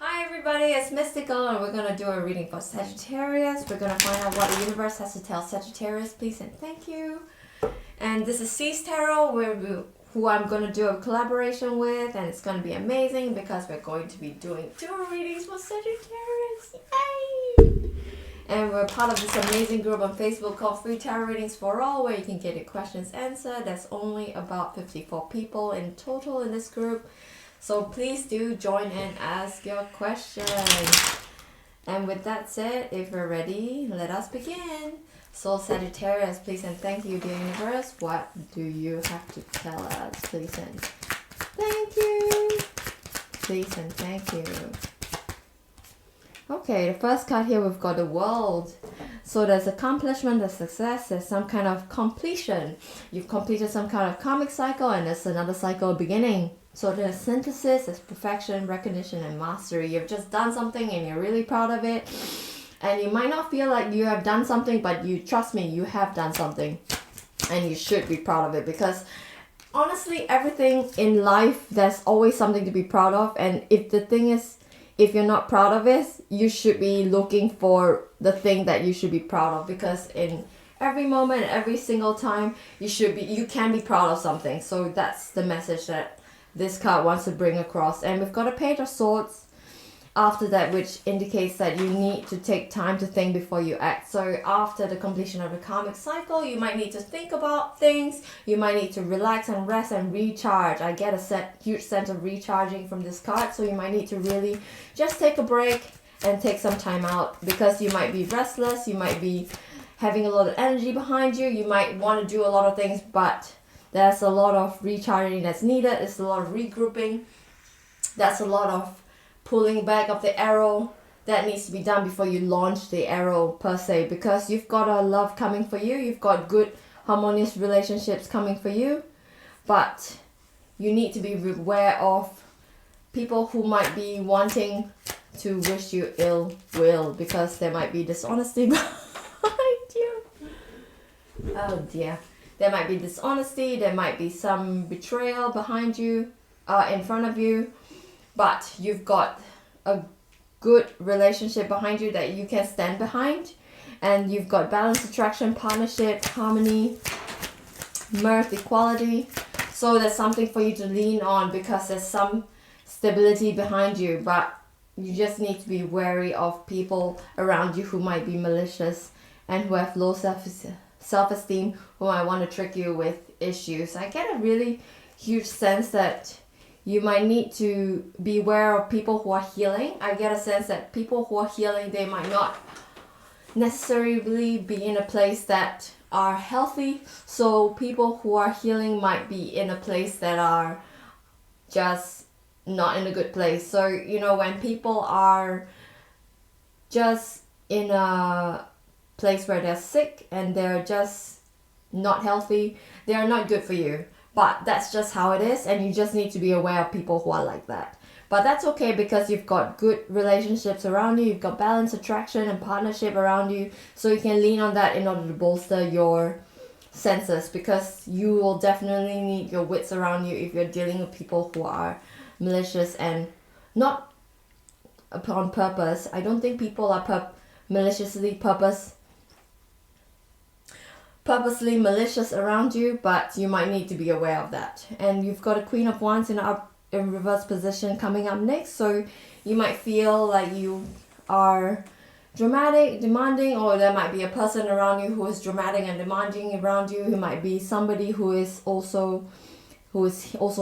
Hi everybody, it's Mystical and we're going to do a reading for Sagittarius. We're going to find out what the universe has to tell Sagittarius, please and thank you. And this is C's Tarot, who I'm going to do a collaboration with, and it's going to be amazing because we're going to be doing 2 readings for Sagittarius. Yay! And we're part of this amazing group on Facebook called Free Tarot Readings for All, where you can get your questions answered. There's only about 54 people in total in this group. So please do join and ask your questions. And with that said, if we're ready, let us begin. So Sagittarius, please and thank you, dear universe. What do you have to tell us? Please and thank you. Please and thank you. Okay, the first card here, we've got the World. So there's accomplishment, there's success, there's some kind of completion. You've completed some kind of karmic cycle and there's another cycle beginning. So there's synthesis, there's perfection, recognition, and mastery. You've just done something and you're really proud of it. And you might not feel like you have done something, but trust me, you have done something. And you should be proud of it because honestly, everything in life, there's always something to be proud of. And if you're not proud of it, you should be looking for the thing that you should be proud of, because in every moment, every single time, you can be proud of something. So that's the message that this card wants to bring across. And we've got a Page of Swords after that, which indicates that you need to take time to think before you act. So after the completion of the karmic cycle, you might need to think about things. You might need to relax and rest and recharge. I get a huge sense of recharging from this card. So you might need to really just take a break and take some time out, because you might be restless. You might be having a lot of energy behind you. You might want to do a lot of things, but there's a lot of recharging that's needed. It's a lot of regrouping. That's a lot of pulling back of the arrow that needs to be done before you launch the arrow per se, because you've got a love coming for you. You've got good harmonious relationships coming for you, but you need to be aware of people who might be wanting to wish you ill will, because there might be dishonesty behind you. Oh dear. There might be dishonesty, there might be some betrayal behind you, in front of you, but you've got a good relationship behind you that you can stand behind, and you've got balance, attraction, partnership, harmony, mirth, equality. So there's something for you to lean on because there's some stability behind you, but you just need to be wary of people around you who might be malicious and who have low self-esteem, who might want to trick you with issues. I get a really huge sense that you might need to be aware of people who are healing. I get a sense that people who are healing, they might not necessarily be in a place that are healthy. So people who are healing might be in a place that are just not in a good place. So, when people are just in a place where they're sick and they're just not healthy, they are not good for you. But that's just how it is, and you just need to be aware of people who are like that. But that's okay, because you've got good relationships around you, you've got balance, attraction, and partnership around you, so you can lean on that in order to bolster your senses, because you will definitely need your wits around you if you're dealing with people who are malicious and not on purpose. I don't think people are maliciously purposely malicious around you, but you might need to be aware of that. And you've got a Queen of Wands in reverse position coming up next, so you might feel like you are dramatic, demanding, or there might be a person around you who is dramatic and demanding around you, who might be somebody who is also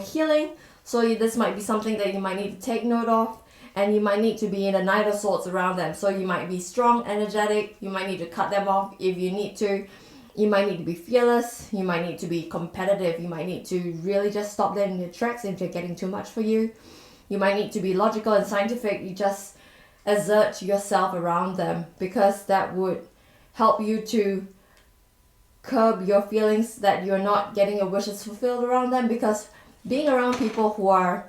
healing. So this might be something that you might need to take note of, and you might need to be in a Knight of Swords around them. So you might be strong, energetic, you might need to cut them off if you need to. You might need to be fearless, you might need to be competitive, you might need to really just stop them in their tracks if they're getting too much for you. You might need to be logical and scientific, you just assert yourself around them, because that would help you to curb your feelings that you're not getting your wishes fulfilled around them, because being around people who are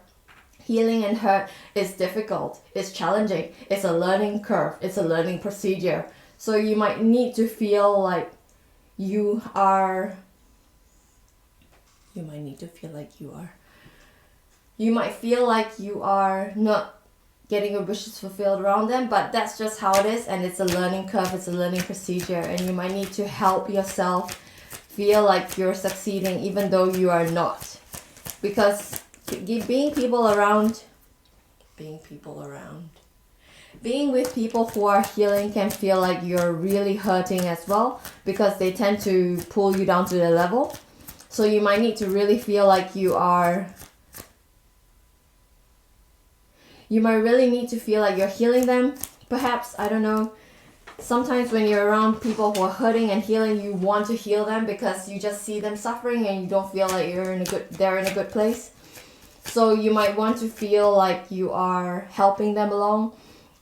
healing and hurt is difficult, it's challenging, it's a learning curve, it's a learning procedure. So you might need to feel like you might feel like you are not getting your wishes fulfilled around them, but that's just how it is, and it's a learning curve, it's a learning procedure, and you might need to help yourself feel like you're succeeding even though you are not. Because being with people who are healing can feel like you're really hurting as well, because they tend to pull you down to their level. So you might need to really feel like you might really need to feel like you're healing them. Perhaps, I don't know. Sometimes when you're around people who are hurting and healing, you want to heal them because you just see them suffering and you don't feel like they're in a good place. So you might want to feel like you are helping them along.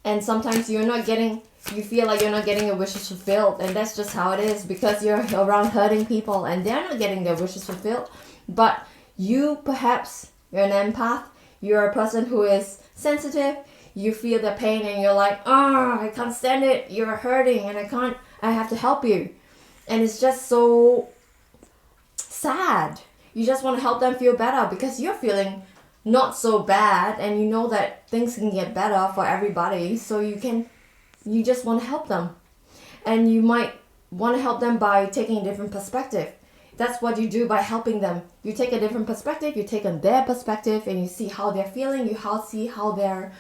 And sometimes you feel like you're not getting your wishes fulfilled, and that's just how it is, because you're around hurting people and they're not getting their wishes fulfilled. But you're an empath, you're a person who is sensitive, you feel the pain and you're like, I can't stand it, you're hurting and I have to help you. And it's just so sad. You just want to help them feel better because you're feeling not so bad, and you know that things can get better for everybody, so you just want to help them. And you might want to help them by taking a different perspective. That's what you do by helping them. You take a different perspective, you take on their perspective, and you see how they're feeling, see how they're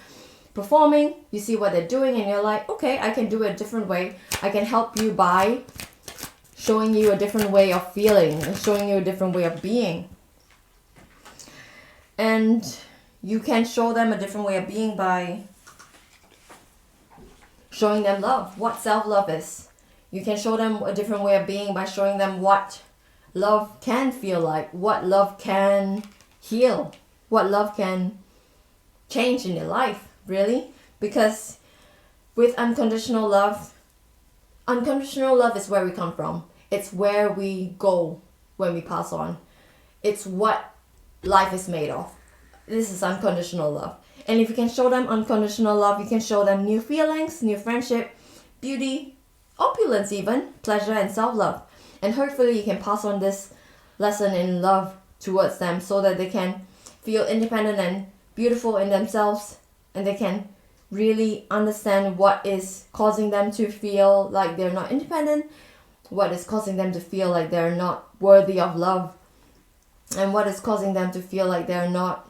performing, you see what they're doing, and you're like, okay, I can do it a different way. I can help you by showing you a different way of feeling and showing you a different way of being. And you can show them a different way of being by showing them love, what self-love is. You can show them a different way of being by showing them what love can feel like, what love can heal, what love can change in your life, really. Because with unconditional love is where we come from. It's where we go when we pass on. It's what life is made of. This is unconditional love. And if you can show them unconditional love, you can show them new feelings, new friendship, beauty, opulence even, pleasure and self-love. And hopefully you can pass on this lesson in love towards them so that they can feel independent and beautiful in themselves, and they can really understand what is causing them to feel like they're not independent, what is causing them to feel like they're not worthy of love, and what is causing them to feel like they're not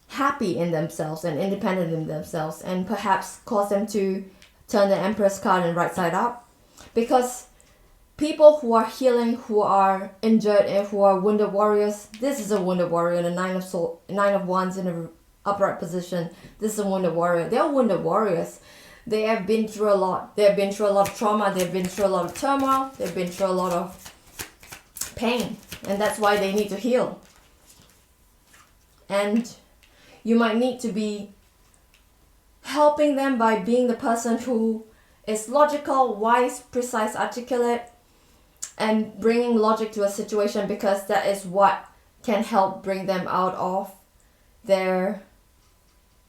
happy in themselves and independent in themselves, and perhaps cause them to turn the Empress card and right side up. Because people who are healing, who are injured, and who are wounded warriors, this is a wounded warrior, the Nine of Wands in an upright position. This is a wounded warrior. They're wounded warriors. They have been through a lot. They have been through a lot of trauma. They've been through a lot of turmoil. They've been through a lot of pain. And that's why they need to heal. And you might need to be helping them by being the person who is logical, wise, precise, articulate, and bringing logic to a situation, because that is what can help bring them out of their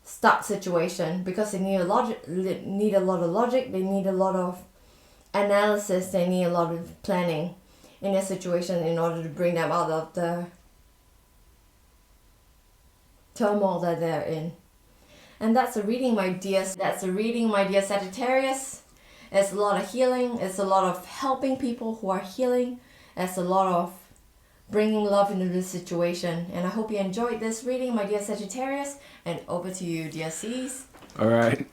stuck situation. Because they need a lot of logic, they need a lot of analysis, they need a lot of planning in their situation in order to bring them out of the turmoil that they're in. And that's a reading, my dears. That's a reading, my dear Sagittarius. It's a lot of healing. It's a lot of helping people who are healing. It's a lot of bringing love into this situation. And I hope you enjoyed this reading, my dear Sagittarius. And over to you, dear C's. All right.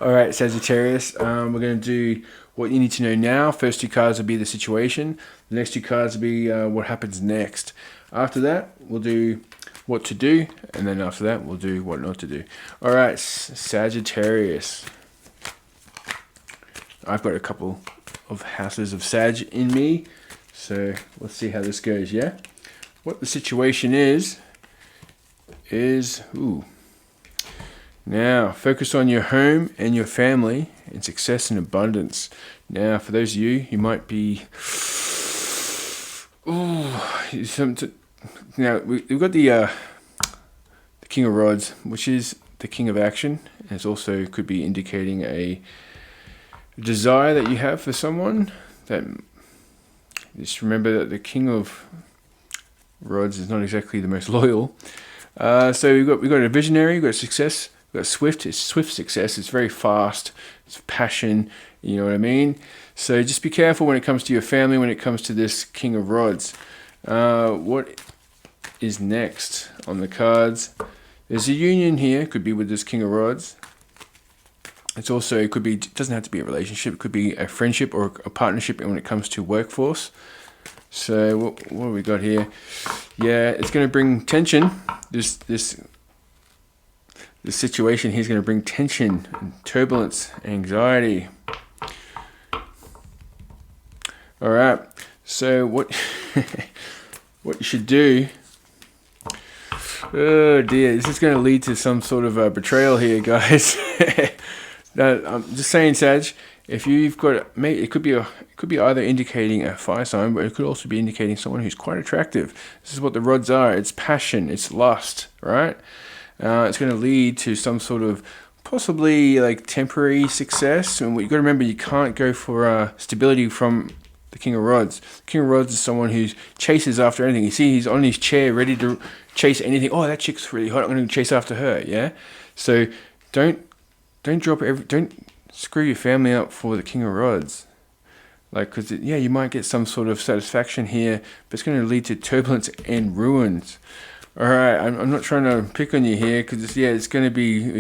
All right, Sagittarius. We're going to do what you need to know now. First two cards will be the situation. The next two cards will be what happens next. After that, we'll do what to do, and then after that, we'll do what not to do. All right, Sagittarius. I've got a couple of houses of Sag in me, so let's see how this goes, yeah? What the situation is now, focus on your home and your family and success and abundance. Now, for those of you who might be... Now, we've got the King of Rods, which is the King of Action. And it also could be indicating a desire that you have for someone. That just remember that the King of Rods is not exactly the most loyal. So we've got a visionary, we've got success, we've got swift. It's swift success. It's very fast. It's passion. You know what I mean? So just be careful when it comes to your family. When it comes to this King of Rods, what is next on the cards? There's a union here. Could be with this King of Rods. It's also, it could be, it doesn't have to be a relationship. It could be a friendship or a partnership when it comes to workforce. So what have we got here? Yeah, it's going to bring tension. This situation here is going to bring tension, and turbulence, anxiety. All right. So what what you should do? Oh dear, this is going to lead to some sort of a betrayal here, guys. No, I'm just saying, Sag. If you've got, it could be either indicating a fire sign, but it could also be indicating someone who's quite attractive. This is what the rods are. It's passion. It's lust, right? It's going to lead to some sort of possibly like temporary success. And what you got to remember, you can't go for stability from the King of Rods. The King of Rods is someone who chases after anything. You see, he's on his chair, ready to chase anything. Oh, that chick's really hot. I'm going to chase after her. Yeah. So don't screw your family up for the King of Rods. Like, because, yeah, you might get some sort of satisfaction here, but it's going to lead to turbulence and ruins. All right, I'm not trying to pick on you here, because, yeah, it's going to be,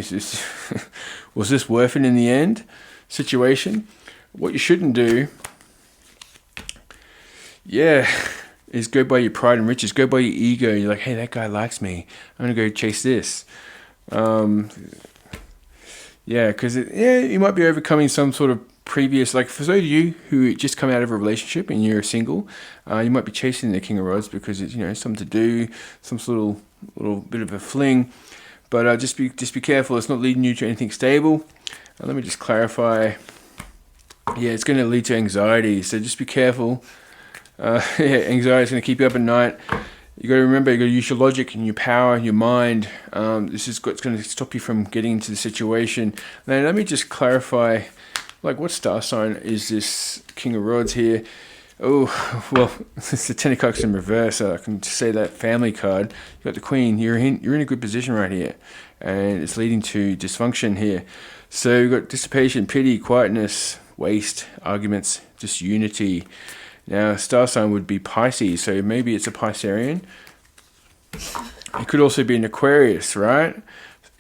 was this worth it in the end situation? What you shouldn't do, yeah, is go by your pride and riches. Go by your ego. You're like, hey, that guy likes me. I'm going to go chase this. Yeah, because you might be overcoming some sort of previous, like for those of you who just come out of a relationship and you're single, you might be chasing the King of Rods because it's, something to do, some sort of little bit of a fling. But just be careful. It's not leading you to anything stable. Let me just clarify. Yeah, it's going to lead to anxiety. So just be careful. Anxiety is going to keep you up at night. You got to remember, you got to use your logic and your power, your mind. It's going to stop you from getting into the situation. Now, let me just clarify, like, what star sign is this King of Rods here? Oh, well, it's the Ten of Cups in reverse. So I can just say that family card. You got the Queen. You're in a good position right here, and it's leading to dysfunction here. So you've got dissipation, pity, quietness, waste, arguments, disunity. Now, star sign would be Pisces, so maybe it's a Piscean. It could also be an Aquarius, right?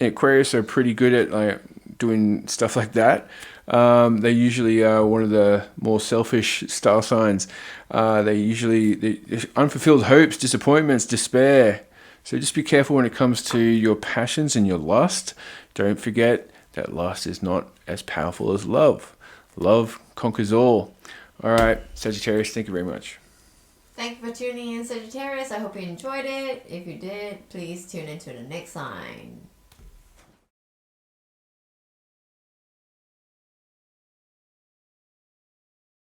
Aquarius are pretty good at like doing stuff like that. They usually are one of the more selfish star signs. They unfulfilled hopes, disappointments, despair. So just be careful when it comes to your passions and your lust. Don't forget that lust is not as powerful as love. Love conquers all. All right, Sagittarius, thank you very much. Thank you for tuning in, Sagittarius. I hope you enjoyed it. If you did, please tune into the next sign.